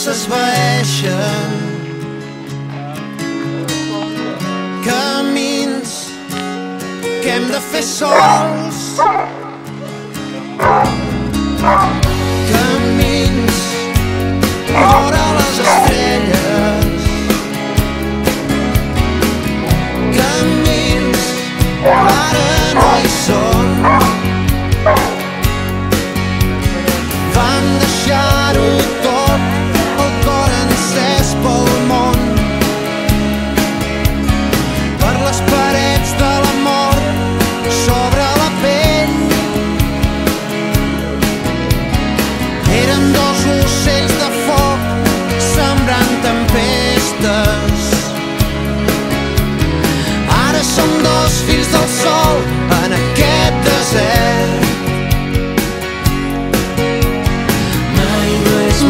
s'esvaeixen, camins que hem de fer sols, camins vora les estrelles, camins ara no hi són. Vam deixar-ho tot, el cor encès pel món, per les parets de l'amor sobre la pell. Érem dos ocells de foc sembrant tempestes. Ara som dos fills del sol en aquest desert.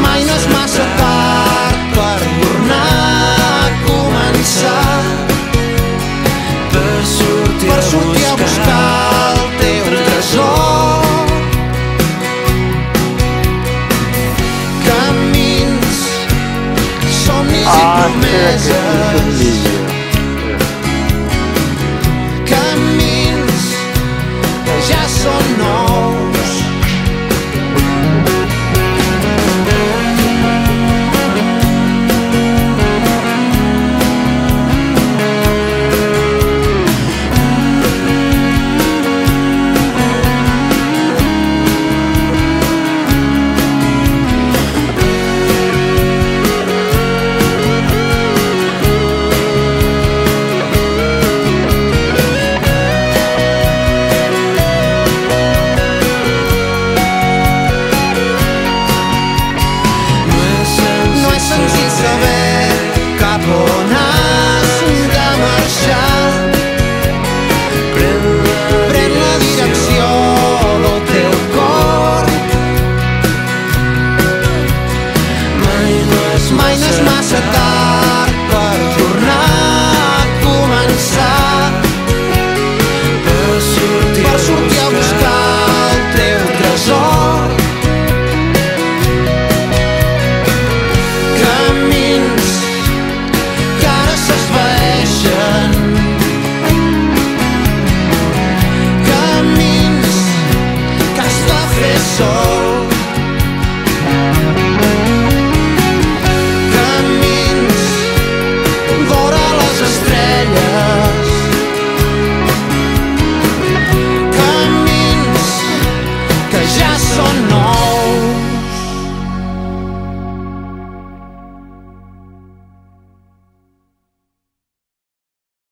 Mai no és massa tard per tornar a començar, per sortir a buscar el teu tresor. Camins, somnis i promeses, camins que ja són nous. Mai no és massa tard per tornar a començar, per sortir a buscar el teu tresor. Camins que ara s'esvaeixen, camins que has de fer sol.